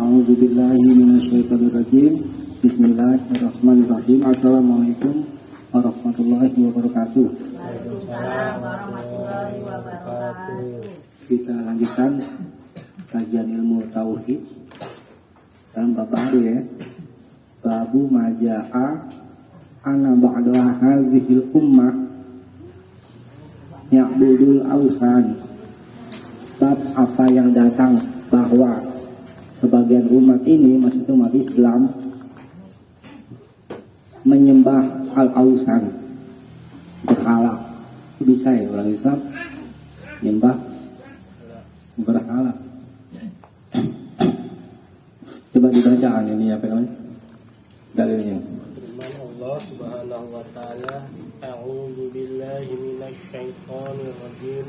A'udzubillahi minasyaitonirrajim. Bismillahirrahmanirrahim. Assalamualaikum warahmatullahi wabarakatuh. Waalaikumsalam warahmatullahi wabarakatuh. Kita lanjutkan kajian ilmu tauhid dalam bab baru ya. Babu maja'a ana ba'da hazihil ummah ya'budul awsan. Bab apa yang datang bahwa sebagian umat ini, maksudnya umat Islam, menyembah al-awsan, berhala. Bisa ya orang Islam menyembah berhala. Coba dibaca ini apa namanya dalilnya. Firman Allah Subhanahu wa taala, a'udzu billahi minasyaitonir rajim.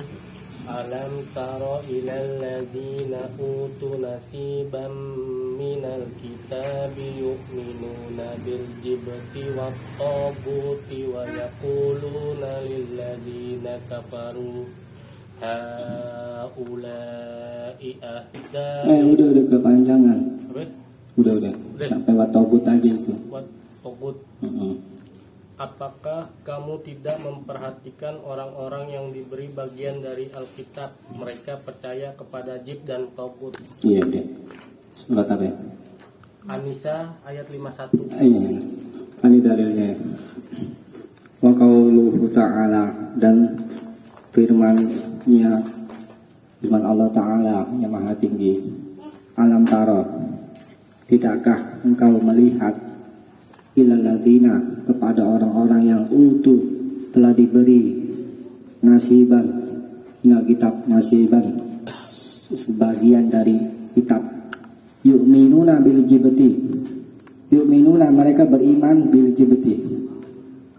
Alam tara ilal ladzina utu nasiban minal kitabi yu'minuna bil jibti wat taguti wa yaquluna lil ladzina kafaru haula'i ahda. Udah kepanjangan. Apa? Udah. Sampai wat tagut aja itu. Wat tagut. Apakah kamu tidak memperhatikan orang-orang yang diberi bagian dari Alkitab? Mereka percaya kepada Jib dan Togut. Iya deh. Surat apa ya? An-Nisa ayat 51. Iya. Ini dalilnya. Wa qauluhu ta'ala, dan firman Allah Ta'ala yang maha tinggi. Alam taro, tidakkah engkau melihat ilal ladzina, kepada orang-orang yang utuh telah diberi nasiban, kitab nasiban, sebagian dari kitab. Yu'minuna bil jibti, yu'minuna mereka beriman bil jibti,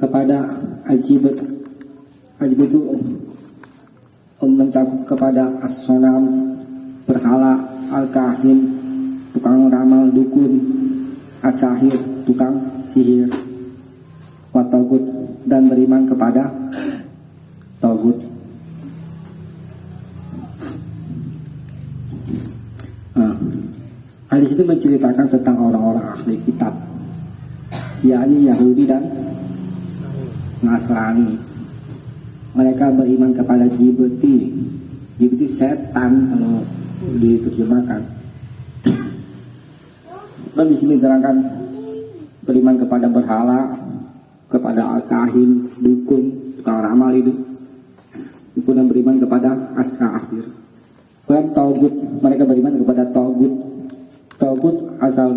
kepada ajibat. Ajibat itu mencakup kepada as-sonam, berhala, al-kahin, tukang ramal, dukun, as-sahir, tukang sihir, watagut, dan beriman kepada tagut. Hadis itu menceritakan tentang orang-orang ahli kitab, yakni Yahudi dan Nasrani. Mereka beriman kepada Jibti. Jibti setan kalau diterjemahkan. Dan di sini diterangkan beriman kepada berhala, kepada al-kahin, dukun, tukang ramal itu. Kemudian beriman kepada as-sahir. Dan tagut, mereka beriman kepada tagut. Tagut asal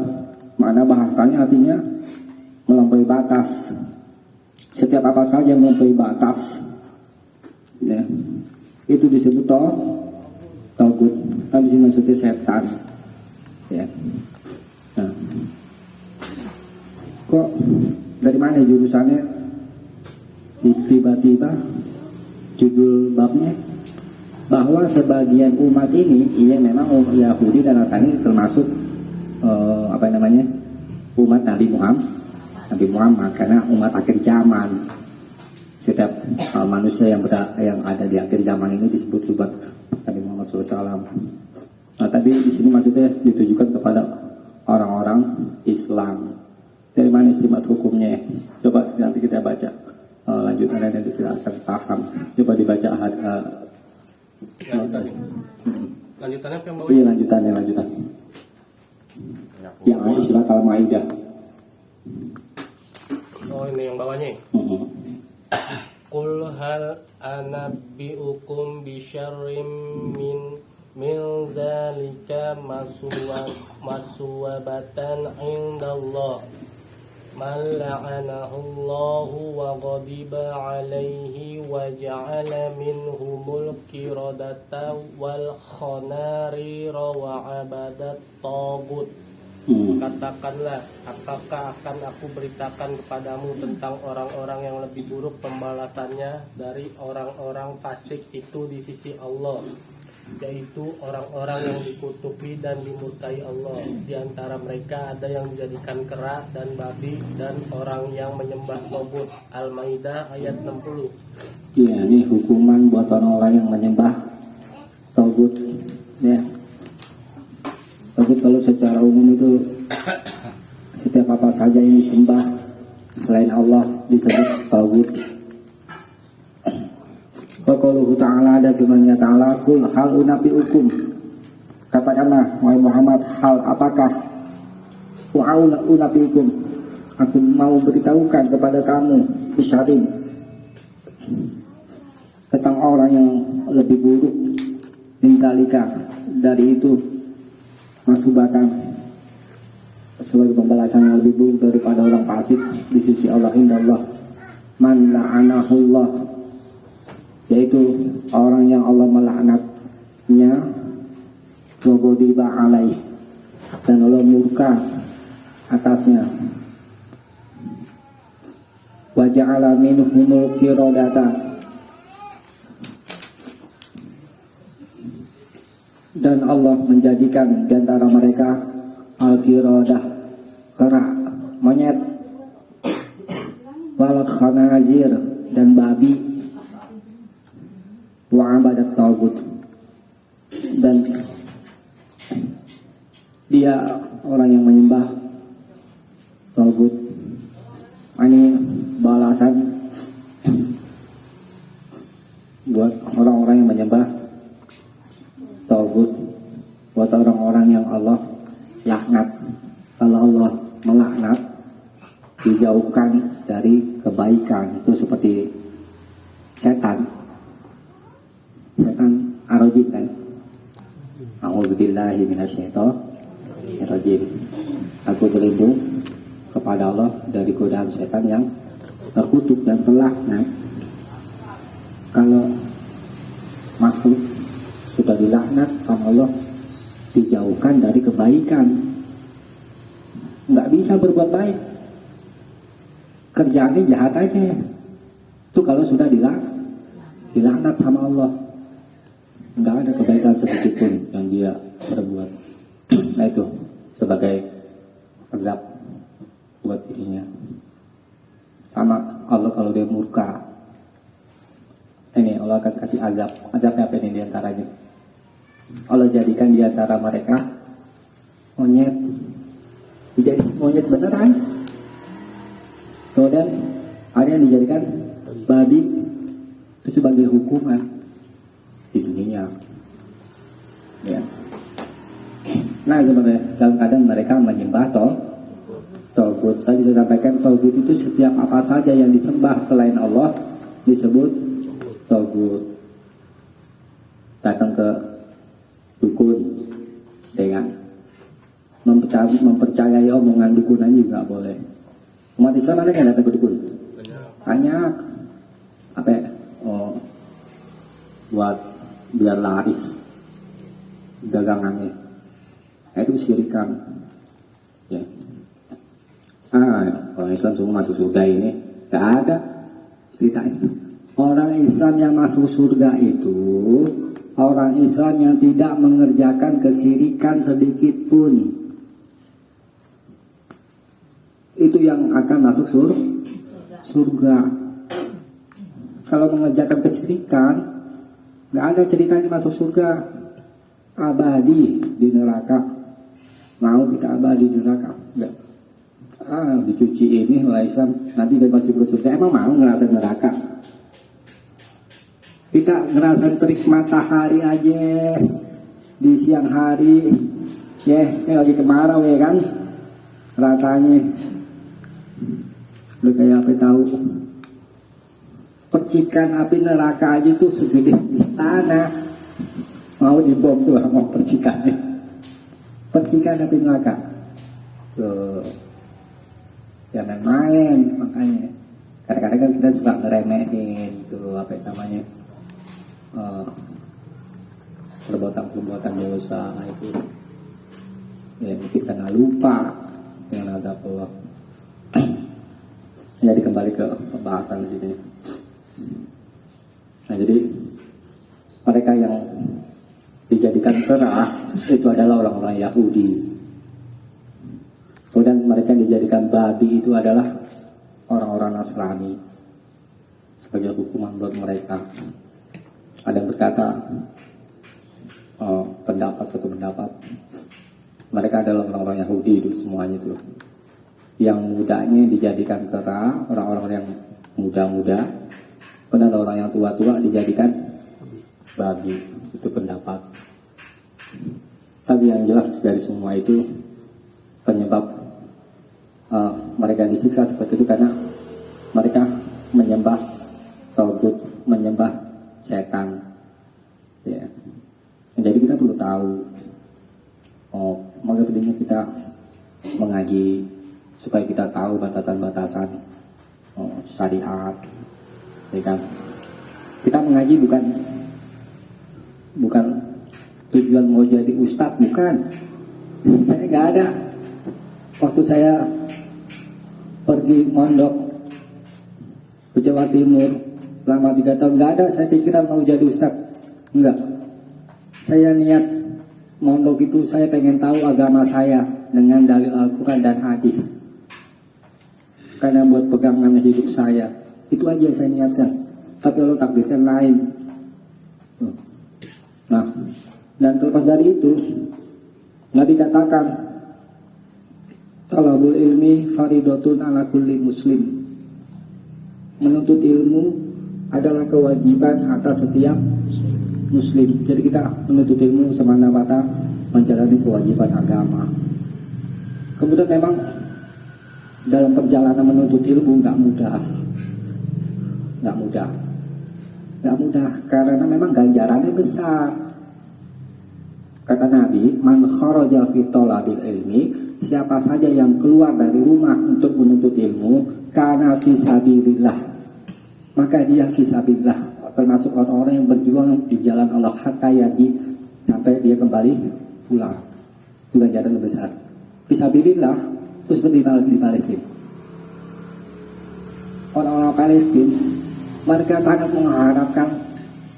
mana bahasanya artinya melampaui batas. Setiap apa saja melampaui batas, ya, itu disebut tagut. Tapi sini maksudnya setan, ya. Nah, kok dari mana jurusannya tiba-tiba judul babnya bahwa sebagian umat ini, iya memang Yahudi dan Nasrani termasuk umat Nabi Muhammad, karena umat akhir zaman. Setiap manusia yang ada di akhir zaman ini disebut umat Nabi Muhammad SAW. Nah, tapi di sini maksudnya ditujukan kepada orang-orang Islam. Dari mana istimat hukumnya? Coba nanti kita baca lanjutannya, nanti kita akan paham. Coba dibaca Lanjutannya apa yang bawah? Iya, lanjutannya. Yang ada surat Al-Maidah. Oh, ini yang bawahnya. Qul hal anabbiukum bisyarrim min zalika maswabatan indallah man la'anahullahu wa ghadiba alaihi wa ja'ala minhumul qiradata wal khanarira wa abadat tagut. Katakanlah, apakah akan aku beritakan kepadamu tentang orang-orang yang lebih buruk pembalasannya dari orang-orang fasik itu di sisi Allah, yaitu orang-orang yang dikutubi dan dimurkai Allah. Di antara mereka ada yang dijadikan kera dan babi dan orang yang menyembah tagut. Al-Maidah ayat 60. Ya, ini hukuman buat orang-orang yang menyembah tagut, ya. Tapi kalau secara umum itu setiap apa saja yang disembah selain Allah disebut tagut. Qauluhu ta'ala, ada firman-Nya ta'ala, kul hal unabiukum, katakanlah wahai Muhammad, hal apakah unabiukum, aku mau beritahukan kepada kamu bisyarin, tentang orang yang lebih buruk min zalika, dari itu, masubatan, sebagai pembalasan yang lebih buruk daripada orang fasik di sisi Allah, indallah man la'anahullah, yaitu orang yang Allah melaknatnya, wa ghadiba alaih, dan Allah murka atasnya, wa ja'ala minhumul qiradata, dan Allah menjadikan di antara mereka al-qiradah, kera, monyet, wal khanazir, dan babi, wa abadat tagut, dan dia orang yang menyembah tagut. Ini balasan buat orang-orang yang menyembah tagut, buat orang-orang yang Allah laknat. Kalau Allah melaknat, dijauhkan dari kebaikan, itu seperti setan arojim kan. A'udzubillahi minasyaitonirrajim. Aku berlindung kepada Allah dari godaan setan yang terkutuk dan terlaknat. Kalau makhluk sudah dilaknat sama Allah, dijauhkan dari kebaikan, nggak bisa berbuat baik, kerjaannya jahat aja. Itu kalau sudah dilaknat sama Allah, nggak ada kebaikan sedikit pun yang dia berbuat. Nah itu sebagai azab buat dirinya. Sama Allah kalau dia murka, ini Allah akan kasih azab. Azabnya apa ini diantaranya? Allah jadikan diantara mereka monyet, dijadi monyet beneran. Kemudian ada yang dijadikan babi, itu sebagai hukuman di dunia. Ya. Nah sebenarnya dalam keadaan mereka menyembah tagut. Tadi saya sampaikan tagut itu setiap apa saja yang disembah selain Allah disebut tagut. Datang ke dukun dengan mempercayai omongan dukunan juga boleh. Umat Islam ada yang datang ke dukun? Banyak. Apa? Oh, buat biar laris dagangannya. Nah, itu syirikan. Ya. Orang Islam semua masuk surga ini nggak ada ceritanya. Orang Islam yang masuk surga itu orang Islam yang tidak mengerjakan kesyirikan sedikit pun. Itu yang akan masuk surga. Kalau mengerjakan kesyirikan, nggak ada ceritanya masuk surga. Abadi di neraka. Mau kita abadi di neraka? Enggak. Dicuci ini oleh Islam, nanti dia masuk ke surga. Emang mau ngerasain neraka? Kita ngerasain terik matahari aja di siang hari, ini lagi kemarau ya kan, rasanya udah kayak apa tahu. Percikan api neraka aja tuh segede istana, mau dibom tuh mau percikannya. Percikan api neraka tuh jangan main. Makanya kadang-kadang kan kita suka ngeremehin tuh apa namanya, perbuatan dosa itu ya, kita nggak lupa dengan azab Allah. Jadi kembali ke pembahasan sini. Nah jadi mereka yang dijadikan kera itu adalah orang-orang Yahudi. Kemudian mereka yang dijadikan babi itu adalah orang-orang Nasrani sebagai hukuman buat mereka. Ada yang berkata, satu pendapat, Mereka adalah orang-orang Yahudi itu semuanya itu. Yang mudanya dijadikan kera, orang-orang yang muda-muda, dan orang yang tua-tua dijadikan babi. Itu pendapat. Tapi yang jelas dari semua itu penyebab mereka disiksa seperti itu karena mereka menyembah tauhid, menyembah setan. Ya. Jadi kita perlu tahu. Maka pentingnya kita mengaji supaya kita tahu batasan-batasan syariat, ya kan? Kita mengaji bukan tujuan mau jadi ustadz, bukan. Saya nggak ada. Waktu saya pergi mondok ke Jawa Timur selama 3 tahun, nggak ada saya pikiran mau jadi ustadz, enggak. Saya niat mondok itu saya pengen tahu agama saya dengan dalil Al-Quran dan hadis. Karena buat pegangan hidup saya. Itu aja saya niatkan. Tapi Allah takdirkan lain. Nah, dan terlepas dari itu, Nabi katakan, talabul ilmi faridatun ala kulli muslim. Menuntut ilmu adalah kewajiban atas setiap muslim. Jadi kita menuntut ilmu semata-mata menjalani kewajiban agama. Kemudian memang dalam perjalanan menuntut ilmu nggak mudah karena memang ganjarannya besar. Kata Nabi, man kharaja fi talabil ilmi, siapa saja yang keluar dari rumah untuk menuntut ilmu, kana fi sabilillah, maka dia fi sabilillah, termasuk orang-orang yang berjuang di jalan Allah hatta yaji, sampai dia kembali pulang. Itu ganjaran besar. Fi sabilillah itu seperti di Palestina. Orang-orang Palestina mereka sangat mengharapkan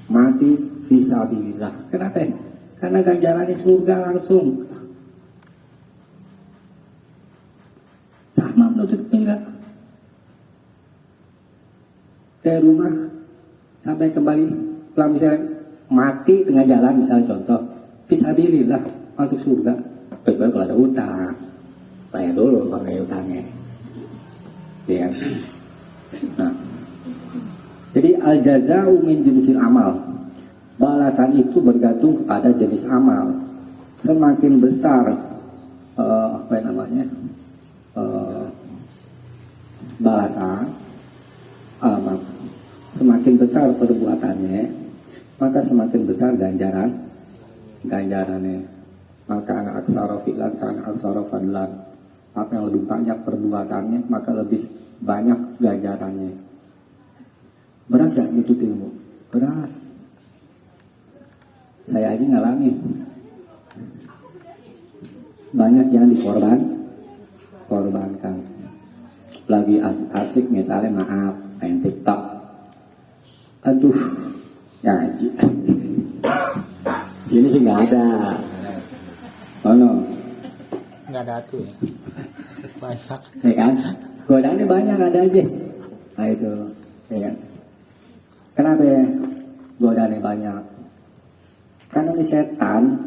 mati fi sabilillah. Kenapa? Karena ganjarannya surga langsung. Sama menuntut enggak? Dari rumah sampai kembali, kalau misalnya mati tengah jalan, misalnya contoh, fisabilillah, masuk surga. Kecuali kalau ada utang, bayar dulu pakai utangnya. Ya. Nah, jadi al jazau min jinsil amal. Balasan itu bergantung kepada jenis amal. Semakin besar balasan amal, semakin besar perbuatannya, maka semakin besar ganjarannya. Maka anak aksara fi'lan, anak aksara fadlan. Apa yang lebih banyak perbuatannya, maka lebih banyak ganjarannya. Berat gak nuntut ilmu? Berat. Saya aja ngalamin. Banyak yang korbankan. Lagi asik-asik misalnya maaf, main TikTok. Aduh, ngaji. Sini sih nggak ada. Oh no. Nggak ada tuh ya. Banyak. Ya kan? Godaannya banyak, ada aja. Nah itu, ya kan? Kenapa ya godaannya banyak? Karena ini setan,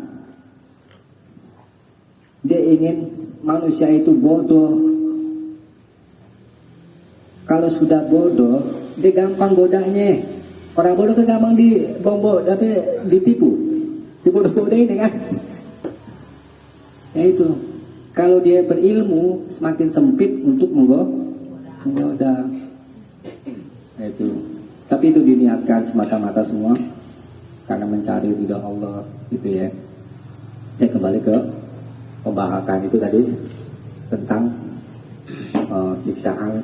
dia ingin manusia itu bodoh. Kalau sudah bodoh, dia gampang godanya. Orang bodoh kan gampang tapi dibodoh-bodohin, kan? Ya itu. Kalau dia berilmu, semakin sempit untuk menggoda. Ya itu. Tapi itu diniatkan semata-mata semua karena mencari ridha Allah, gitu ya. Saya kembali ke pembahasan itu tadi tentang siksaan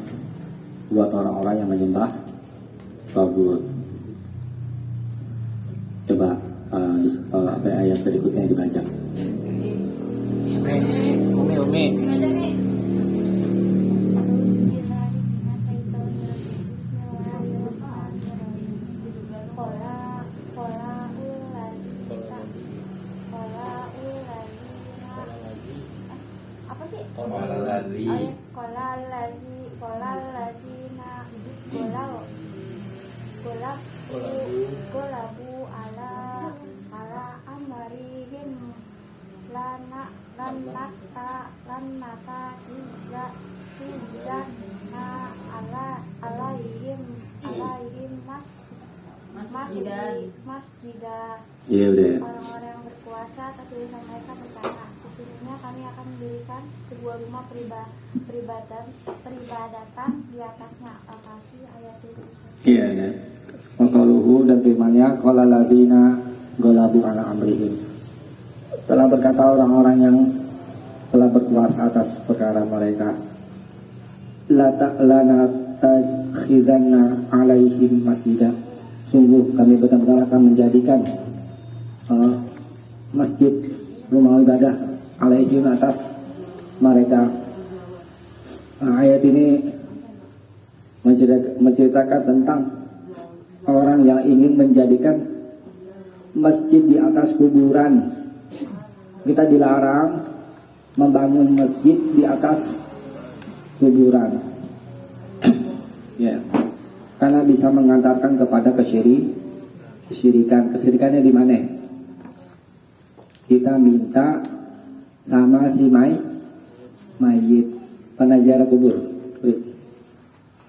buat orang-orang yang menyembah tauhid. Coba ayat berikutnya dibaca. Umi. Golabu ala amarihim lana lan nata izan na alaihim masjidah. Iya udah. Orang-orang yang berkuasa atas lisan mereka berkata, sesungguhnya kami akan mendirikan sebuah rumah peribadatan di atasnya. Al-Kahfi ayat 7. Iya ya. Qauluhu dan firman-Nya qala ladina ghalabu ala amrihim. Telah berkata orang-orang yang telah berkuasa atas perkara mereka, la ta'lana takhidanna alaihim masjidah. Sungguh kami benar-benar akan menjadikan masjid rumah ibadah alaihim atas mereka. Ayat ini menceritakan tentang orang yang ingin menjadikan masjid di atas kuburan. Kita dilarang membangun masjid di atas kuburan. Ya. Karena bisa mengantarkan kepada kesyirikan. Kesyirikannya di mana? Kita minta sama si mayit penajara kubur.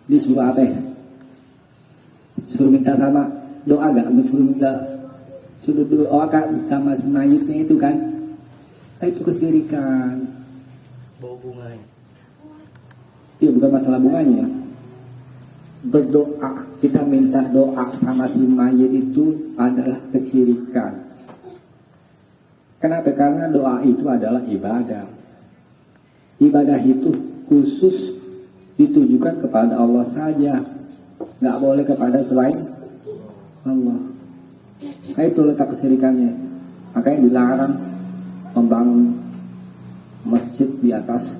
Disuruh apa? Suruh minta sama doa gak? Suruh doa kan sama si mayitnya itu kan? Itu kesyirikan. Bau bunganya. Iya, bukan masalah bunganya. Berdoa, kita minta doa sama si mayit itu adalah kesyirikan. Kenapa? Karena doa itu adalah ibadah. Ibadah itu khusus ditujukan kepada Allah saja, nggak boleh kepada selain Allah. Nah, itu letak kesyirikannya. Makanya dilarang membangun masjid di atas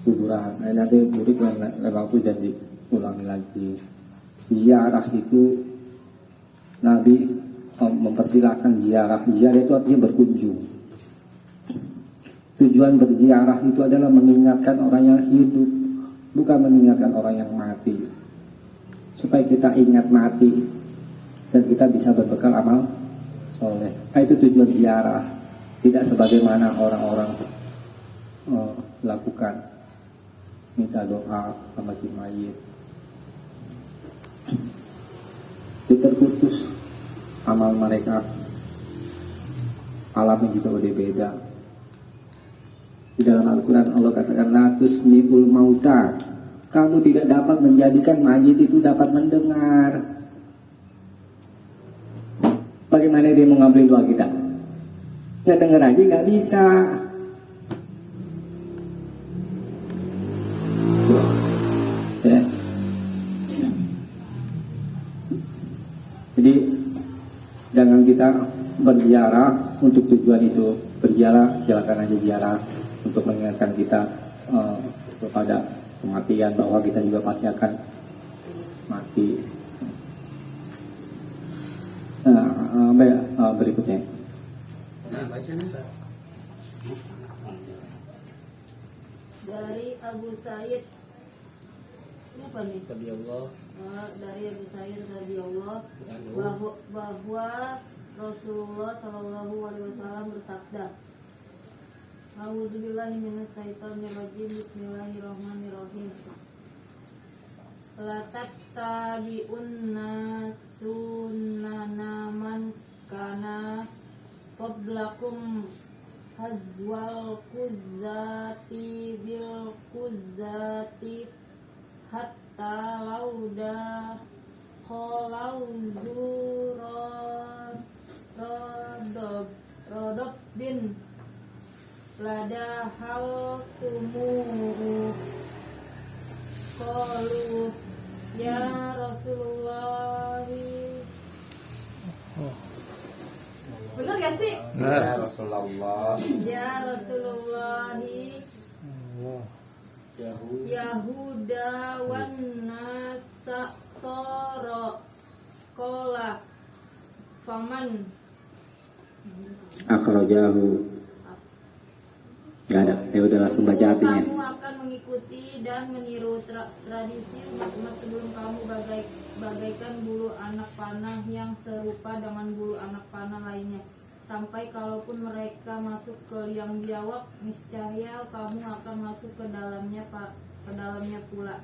kuburan. Nah, nanti murid yang waktu jadi ulangi lagi. Ziarah itu Nabi mempersilahkan ziarah. Ziarah itu artinya berkunjung. Tujuan berziarah itu adalah mengingatkan orang yang hidup, bukan mengingatkan orang yang mati. Supaya kita ingat mati dan kita bisa berbekal amal soleh. Nah, itu tujuan ziarah. Tidak sebagaimana orang-orang lakukan minta doa sama si mayit. Terputus amal mereka, alamnya juga udah beda. Di dalam Al-Quran Allah katakan la tusmi'ul mauta, kamu tidak dapat menjadikan mayit itu dapat mendengar. Bagaimana dia mau ngambil doa kita? Nggak denger aja nggak bisa. Ya. Jadi jangan kita berziarah untuk tujuan itu. Berziarah silakan aja ziarah untuk mengingatkan kita kepada kematian, bahwa kita juga pasti akan mati. Berikutnya. Dari Abu Sa'id, ini apa nih? Radhiyallahu Dari Abu Sa'id radhiyallahu bahwa Rasulullah Shallallahu Alaihi Wasallam bersabda, A'udzubillahi minasyaitonirrajim. Bismillahirrahmanirrahim. La tattabi'unna sunnana man kana qablakum hazwal kuzzati bil kuzzati hatta lauda kholau zuron rodob bin lada hal tumu qalu ya Rasulullah. Benar gak sih? Ya Rasulullah. Ya Rasulullah, Yahuda wan Nasara kola faman Akhrajahu. Gak ada, ya udah langsung baca artinya. Kamu akan mengikuti dan meniru tradisi umat-umat sebelum kamu bagaikan bulu anak panah yang serupa dengan bulu anak panah lainnya. sampai kalaupun mereka masuk ke liang biawak, niscaya kamu akan masuk ke dalamnya pula.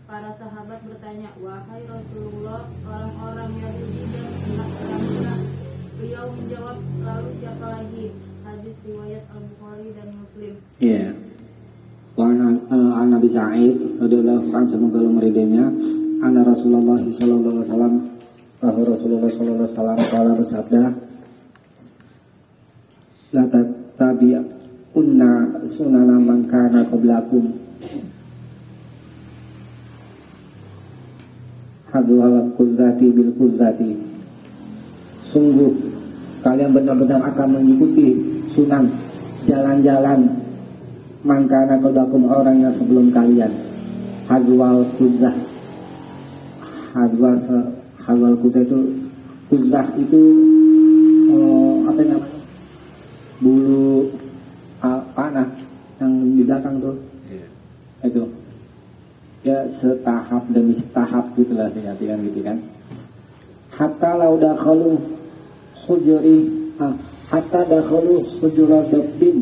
Para sahabat bertanya, wahai Rasulullah, orang-orang Yahudi dan Nasrani. Beliau menjawab, lalu siapa lagi? Hadis riwayat Al-Bukhari dan Muslim. Iya. Wa an Nabi Sa'id radhiyallahu anhu semoga Allah meridainya, anna Rasulullah sallallahu alaihi wasallam, bahwa Rasulullah sallallahu alaihi wasallam qala bersabda, la tattabi'unna sunana man kana qablakum hadzal quzzati bil quzzati. Sungguh kalian benar-benar akan mengikuti sunan, jalan-jalan mangkana qablakum, orang yang sebelum kalian. Hadzal quzzah, hadzal quzzah itu, quzzah itu apa namanya, bulu panah yang di belakang tuh. Itu ya, setahap demi setahap gitulah diartikan gitu kan. Hatta dakhalu hujuratin,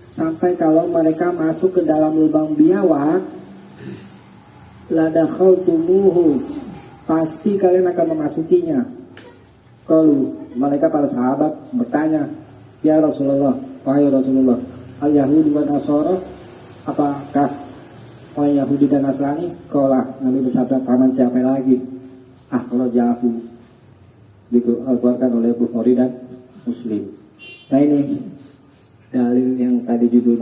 sampai kalau mereka masuk ke dalam lubang biawak, la dakhaltumuhu, pasti kalian akan memasukinya. Kalau mereka para sahabat bertanya, ya Rasulullah, wahai Rasulullah, al-Yahudi wa Nasara, apakah orang Yahudi dan Nasrani? Qala, Nabi bersabda, faman siapa lagi? Akhrajahu, dikeluarkan oleh Bukhari dan Muslim. Nah ini dalil yang tadi judul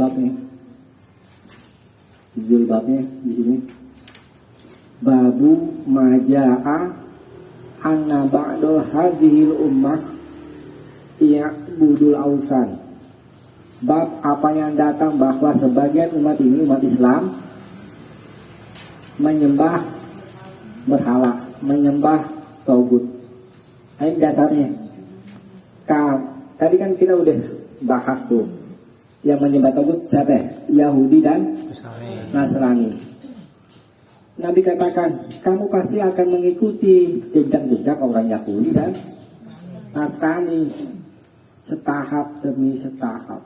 babnya di sini. Babu maja'a anna ba'dal hadhil ummah ya'budul ausan. Bab apa yang datang bahwa sebagian umat ini, umat Islam, menyembah berhala, menyembah tauhid. Ini dasarnya. Tadi kan kita udah bahas tuh, yang menyembah tauhid siapa? Yahudi dan Nasrani. Nabi katakan, kamu pasti akan mengikuti jejak-jejak orang Yahudi dan Nasrani, setahap demi setahap,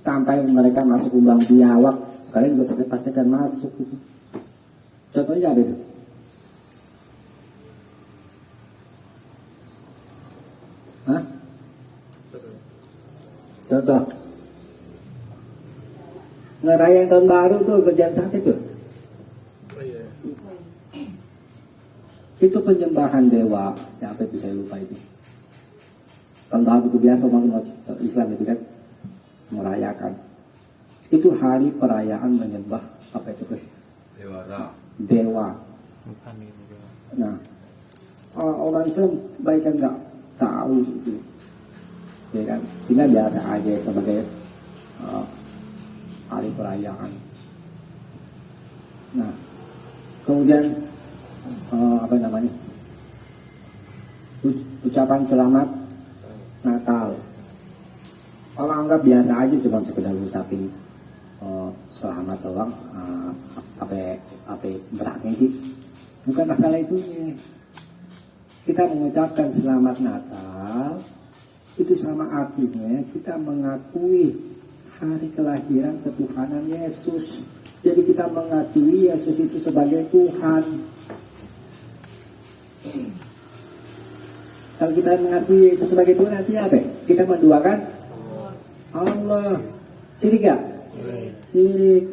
sampai mereka masuk lubang biawak. Kalian juga pasti akan masuk gitu. Contohnya ada itu. Hah? Contoh ngerayain tahun baru tuh kerjaan siapa itu? Itu penyembahan dewa. Siapa itu, saya lupa itu. Tahun baru itu biasa umat Islam itu kan merayakan. Itu hari perayaan menyembah apa itu? Dewa. Nah, orang Islam baik kan nggak tahu itu, ya kan? Sehingga biasa aja sebagai hari perayaan. Nah, kemudian apa namanya? Ucapan selamat Natal. Orang anggap biasa aja, cuma sekedar ngucapin selamat doang. Apa beratnya sih? Bukan masalah itunya. Kita mengucapkan selamat Natal itu sama artinya kita mengakui hari kelahiran ketuhanan Yesus. Jadi kita mengakui Yesus itu sebagai Tuhan. Kalau kita mengakui Yesus sebagai Tuhan, artinya apa? Kita menduakan Allah. Sirik gak? Sirik.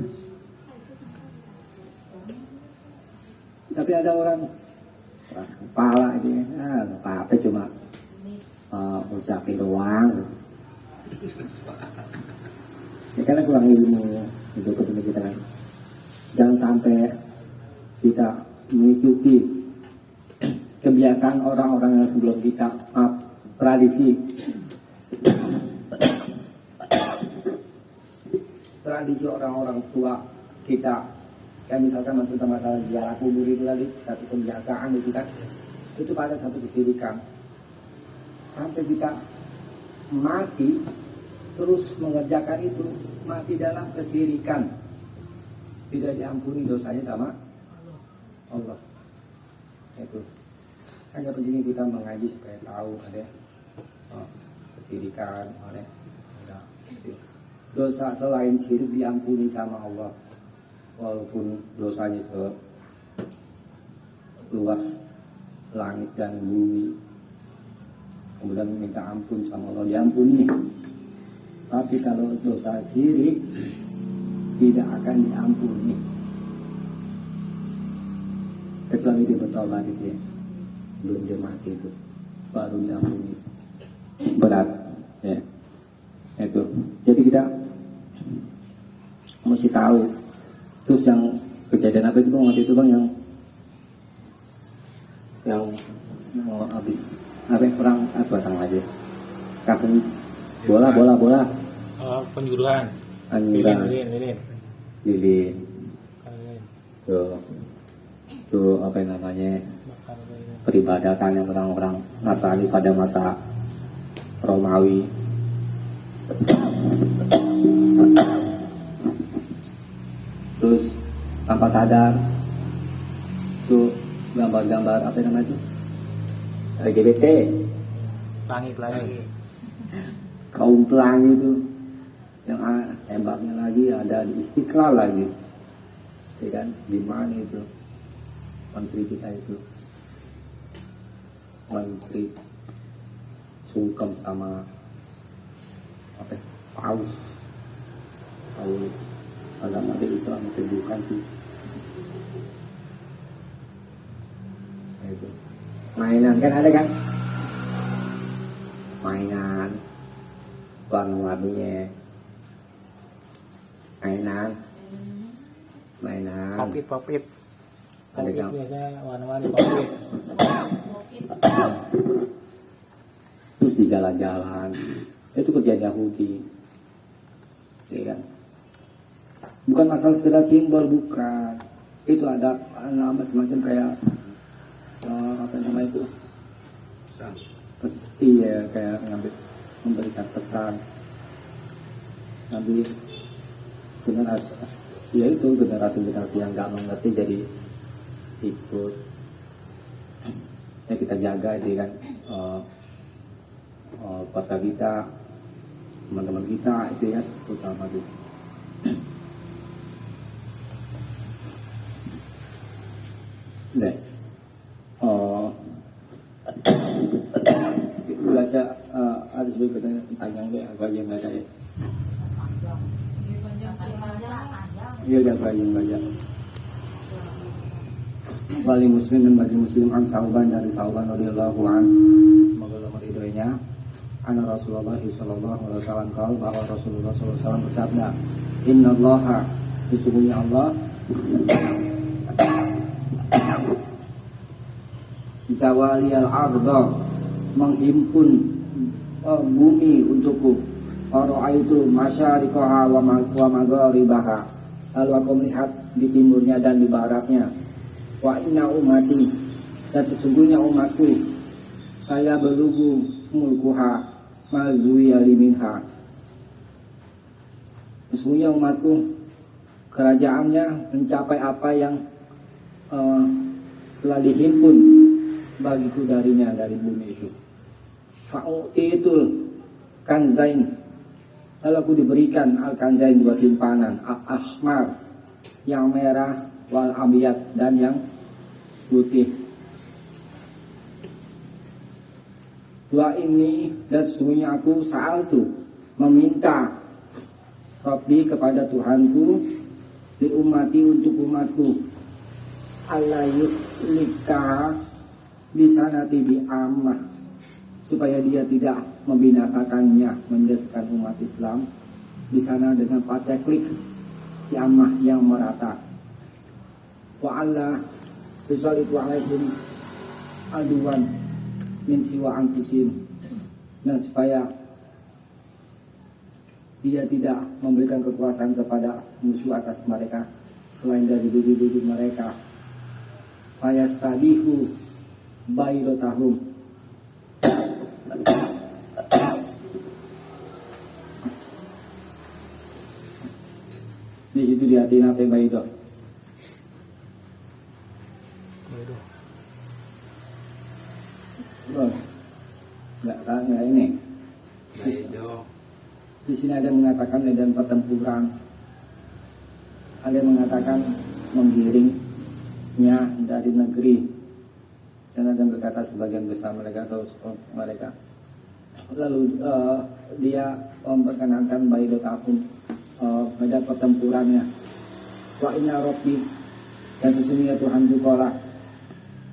Tapi ada orang keras kepala ini, apa cuma ucapin doang. Ya karena kurang ilmu itu ketika kita kan. Jangan sampai kita mengikuti kebiasaan orang-orang yang sebelum kita, tradisi orang-orang tua kita. Kayak misalkan tentang masalah ziarah kubur itu tadi, satu kebiasaan itu kan, itu pada satu kesyirikan. Sampai kita mati terus mengerjakan itu, mati dalam kesyirikan, tidak diampuni dosanya sama Allah. Itu kan penting kita mengaji supaya tahu ada kesirikan oleh nah, dosa selain syirik diampuni sama Allah walaupun dosanya seluas langit dan bumi, kemudian minta ampun sama Allah diampuni. Tapi kalau dosa syirik tidak akan diampuni kecuali dia bertobat itu ya, belum dia mati itu baru diampuni. Berat ya itu. Jadi kita mesti tahu. Terus yang kejadian apa itu bang waktu itu bang yang mau habis apa perang apa tang aja kakung bola Penjuruhan. anjuran Lilin. lilin tuh apa namanya peribadatan yang orang-orang Nasrani pada masa Romawi. Terus tanpa sadar tuh gambar-gambar apa namanya itu LGBT Pelangi. kaum pelangi itu yang tembaknya lagi ada di Istiqlal lagi ya kan, di mana itu menteri kita itu menteri sungkem sama apa Paus agama Islam itu bukan sih nah, itu mainan kan ada kan mainan warna-warninya mainan Popit. ada yang Biasanya warna-warni popit. terus di jalan-jalan itu kerjaan Yahudi ya kan, bukan masalah sekedar simbol, bukan, itu ada nama semacam kayak apa namanya itu iya kayak memberikan pesan nanti generasi ya itu generasi yang nggak mengerti jadi ikut ya kita jaga itu kan keluarga kita, teman-teman kita itu ya terutama itu. Nah, baca ada sebetulnya panjang deh, apa yang ada ya? Iya udah banyak. Wali Muslim dan bagi Muslim an Sauban dari Sauban radhiyallahu anhu, semoga Allah meridhoinya. Anna Rasulullah sallallahu alaihi wasallam qaul, bahwa Rasulullah sallallahu alaihi wasallam bersabda, "Innallaha, sesungguhnya Allah zawali al-arda, menghimpun bumi untukku. Qara'aitu masyariqaha wa magharibaha, lalu aku melihat di timurnya dan di baratnya. Wa inna ummati, dan sesungguhnya umatku, saya belugu mulkuha mazuya liminha, sesungguhnya umatku kerajaannya mencapai apa yang telah dihimpun bagiku darinya, dari bumi itu. Fa'u'itul kanzain, lalu aku diberikan al-kanzain, dua simpanan, al-ahmar yang merah, wal abiyat dan yang putih. Dua ini, dan sesungguhnya aku sa'altu, meminta Rabbi, kepada Tuhanku, di umati, untuk umatku, Allah yuhlika bisanati bi ammah, supaya dia tidak membinasakannya, membinasakan umat Islam di sana dengan paceklik di ammah yang merata. Wa Allah tusalitu alaikum aduan min siwa anfusim, dan supaya dia tidak memberikan kekuasaan kepada musuh atas mereka selain dari diri mereka. Fayastabihu bayrotahum, di situ diartikan apa bayro? Nggak ini. sini ada yang mengatakan medan pertempuran, ada yang mengatakan menggiringnya dari negeri, dan ada yang berkata sebagian besar mereka atau mereka. Lalu dia memperkenankan Baidotakum, medan pertempurannya. Wa inna Rabbi, dan sesungguhnya Tuhan Tukola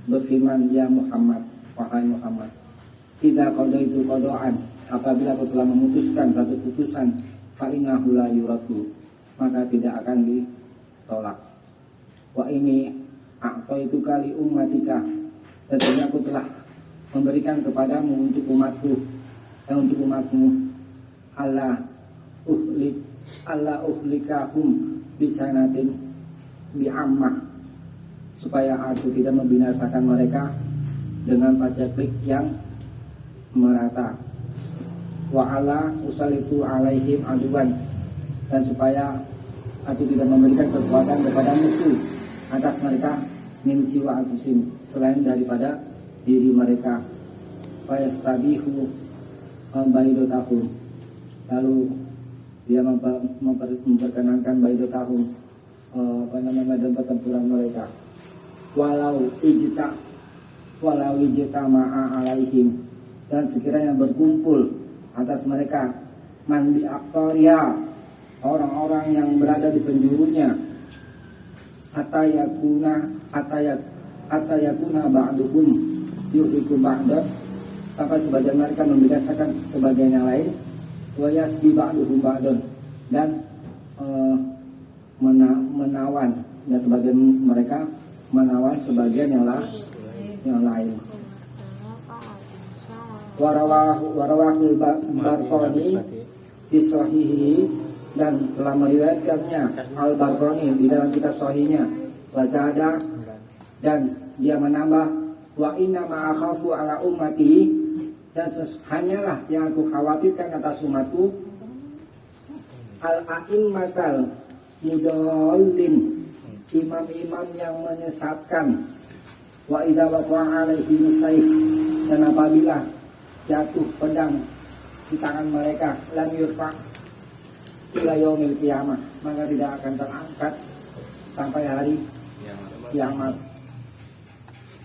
berfirman, ya Muhammad, wahai Muhammad, idza qadaitu qada'an, apabila aku telah memutuskan satu putusan, fa innahu la yuraddu, maka tidak akan ditolak. Wa ini a'taitu kali ummatika, dan aku telah memberikan kepadamu untuk umatku dan untuk umatmu, Allah uhlikahum bisanatin bi'ammah, supaya aku tidak membinasakan mereka dengan paceklik yang merata. Wa ala usalitu alaihim aduan, dan supaya aku tidak memberikan kekuasaan kepada musuh atas mereka min siwa anfusim, selain daripada diri mereka. Fa yastabihu baidotahum, lalu dia memperkenankan baidotahum, medan pertempuran mereka. Walau ijtama'a alaihim, dan sekiranya berkumpul atas mereka man bi aqtariha, orang-orang yang berada di penjurunya, atayakuna ba'duhum yuhliku ba'da, sampai sebagian mereka membinasakan sebagian yang lain, wa yasbi ba'duhum ba'dun, dan menawan, dan sebagian mereka menawan sebagian yang lain. Warawahul Barqani fi sahihi, dan telah meriwayatkannya Al-Barqani di dalam kitab sahihnya, wazada, dan dia menambah, wa inna ma akhafu ala ummati, dan hanyalah yang aku khawatirkan atas umatku, al-a'immatal mudallin, imam-imam yang menyesatkan, wa idza waqa'a alaihim sayf, dan apabila jatuh pedang di tangan mereka, lam yurfa ila yaumil qiyamah, maka tidak akan terangkat sampai hari kiamat.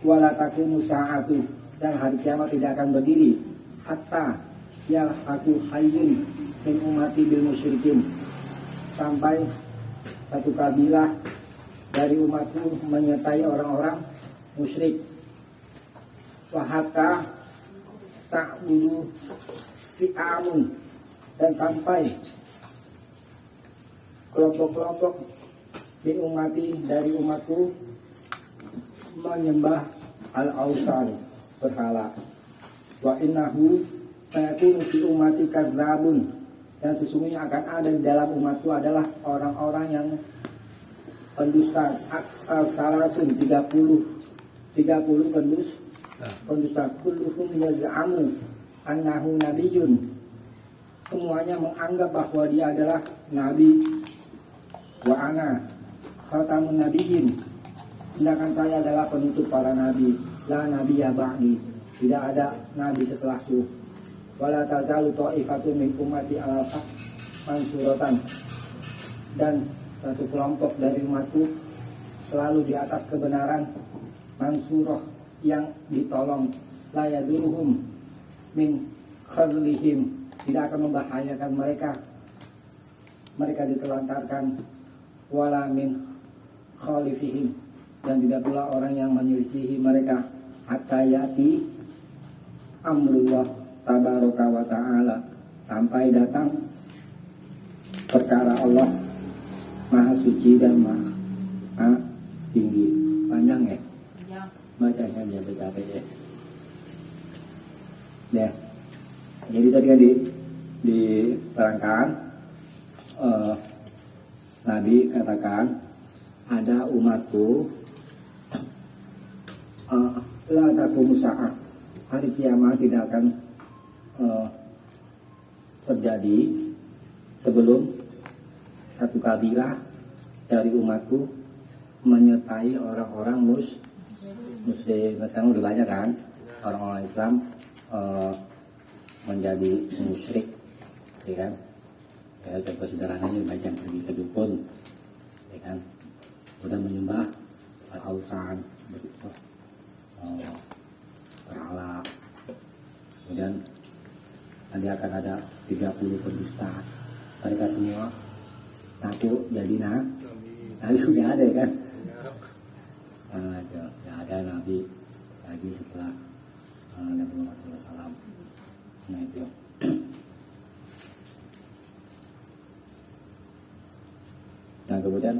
Wala taqumu sa'atu, dan hari kiamat tidak akan berdiri, hatta yalhaqu hayyun min ummati bil musyrikin, sampai satu kabilah dari umatku menyertai orang-orang musyrik. Wa hatta ta'budu fi'amun, dan sampai kelompok-kelompok min ummati dari umatku menyembah al-ausan, berhala. Wa innahu sayakunu fi ummati kadzabun, dan sesungguhnya akan ada di dalam umatku adalah orang-orang yang pendusta. Salasun 30 pendusta. Kulluhum yaz'amu annahu nabiyyun, semuanya menganggap bahwa dia adalah nabi. Wa ana khatamun nabiyyin, sedangkan saya adalah penutup para nabi. La nabiyya ba'di, tidak ada nabi setelahku. Wala tazalu ta'ifatun min ummati alal haq mansuratan, dan satu kelompok dari umatku selalu di atas kebenaran, mansurah, yang ditolong. La yaduruhum min khazlihim, tidak akan membahayakan mereka ditelantarkan. Wala min khalifihim, dan tidak pula orang yang menyelisihi mereka, hatta yati amrullah tabaraka wa ta'ala, sampai datang perkara Allah maha suci dan maha tinggi. Panjang ya? Bacanya dia capek ya. Ya. Jadi tadi kan diterangkan, Nabi katakan ada umatku la taqumu sa'ah, hari kiamat tidak akan terjadi sebelum satu kabilah dari umatku menyertai orang-orang muslim. Sekarang udah banyak kan orang-orang Islam menjadi musyrik, ya kan? ya contoh sederhananya baik yang pergi ke dukun, ya kan, udah menyembah al-ausan, berhala, kemudian nanti akan ada 30 pendusta, mereka semua ngaku jadi nabi udah ada ya kan, nggak ada nabi lagi setelah Nabi Muhammad SAW. Nah itu. Nah kemudian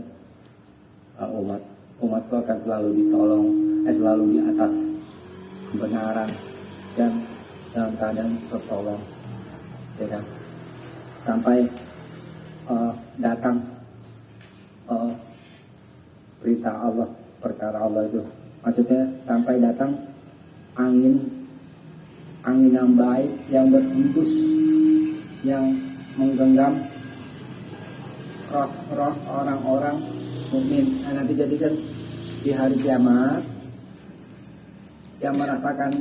umatku akan selalu ditolong, selalu di atas kebenaran dan dalam keadaan tertolong, ya kan? Sampai datang berita Allah, perkara Allah itu, maksudnya sampai datang angin yang baik, yang berhembus, yang menggenggam roh orang-orang mukmin. Nah, nanti jadikan di hari kiamat yang merasakan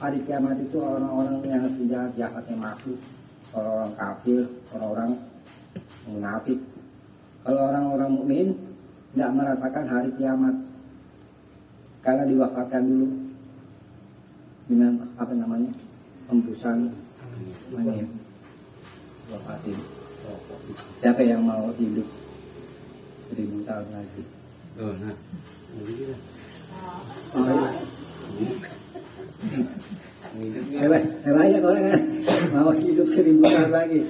hari kiamat itu orang-orang yang sejahat-jahatnya makhluk, orang-orang kafir, orang-orang munafik. Kalau orang-orang mukmin tidak merasakan hari kiamat karena diwafatkan dulu dengan apa namanya, hembusan angin, wafatin. Siapa yang mau hidup 1000 tahun lagi? Oh, nah. Banyak orang kan mau hidup 1000 tahun lagi.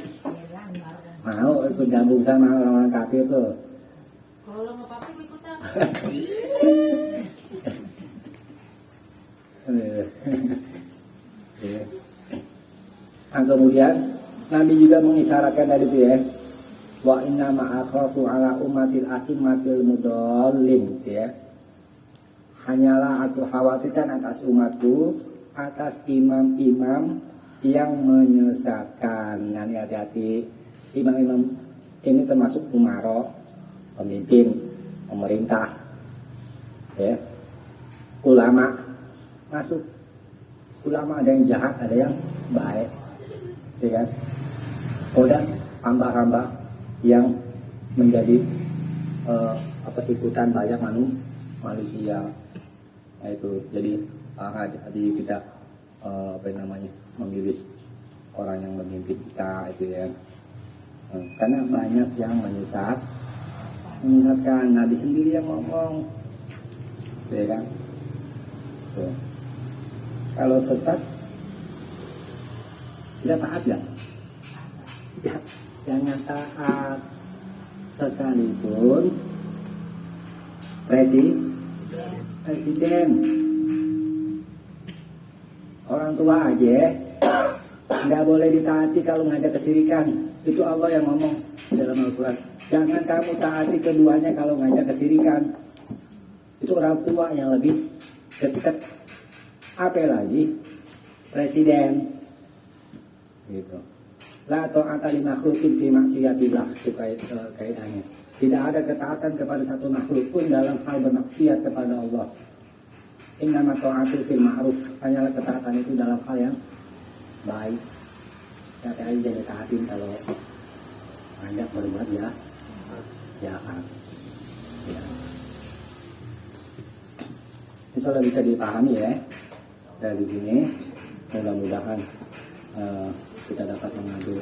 Mau ikut gabung sama orang-orang kafir tuh. Kalau nggak apa-apa gue ikutan. Nah kemudian Nabi juga mengisyaratkan tadi itu ya, wa inna ma'akhafu ala ummatil a'immatil mudallin, ya. Hanyalah aku khawatirkan atas umatku, atas imam-imam yang menyesatkan. Nah, hati-hati, imam-imam ini termasuk umaro, pemimpin, pemerintah, ya. Ulama masuk. Ulama ada yang jahat, ada yang baik, ya kan? Kemudian hamba-hamba yang menjadi ikutan banyak manusia. Nah itu jadi kita memilih orang yang memimpin kita itu ya. Karena banyak yang menyesatkan. Nabi sendiri yang ngomong, ya kan? So, kalau sesat tidak taat ya? Ya, jangan taat sekalipun presiden, orang tua aja nggak boleh ditaati kalau ngajak kesirikan. Itu Allah yang ngomong dalam Al-Quran. Jangan kamu taati keduanya kalau ngajak kesirikan. Itu orang tua yang lebih dekat. Apalagi presiden, gitu. La ta'ata li makhluqin fi maksiatillah, itu kaidahnya. Tidak ada ketaatan kepada satu makhluk pun dalam hal bermaksiat kepada Allah. Innama ta'atu fil ma'ruf, hanyalah ketaatan itu dalam hal yang baik. Jangan ditaatin kalau ngajak berbuat jahat. Ya. Insyaallah bisa dipahami ya. Dari sini mudah-mudahan kita dapat mengambil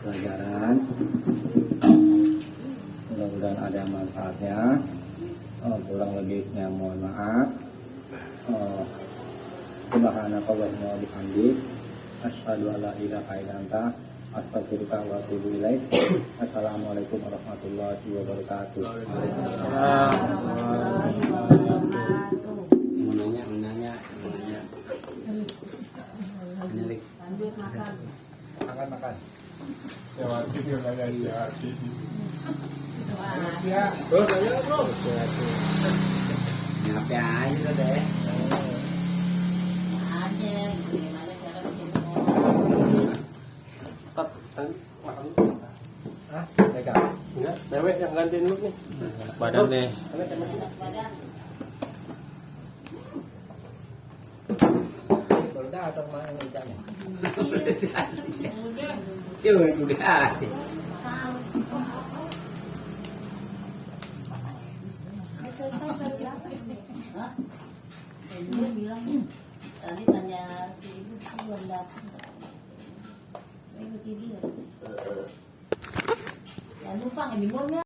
pelajaran, mudah-mudahan ada manfaatnya. Kurang lebihnya mohon maaf. Subhanakallahumma wa bihamdik, asyhadu an la ilaha illa anta, astaghfiruka wa atubu ilaik. Assalamualaikum warahmatullahi wabarakatuh. Menanya. Lanjut makan. Makan. Sewa video nanya dia. Ya, bro, nanya bro. Ngapain aja deh. Aja, gimana cara bikin Tat, makan. Hah? Pegang. Enggak, Dewe yang gantiin lu nih. Badan deh. badan. Kalau datang mana yang Cuy, udah aja. selesai tadi. Hah? Dia bilang tadi tanya si ibu belum datang. Ikuti dia. Ya numpang di mallnya.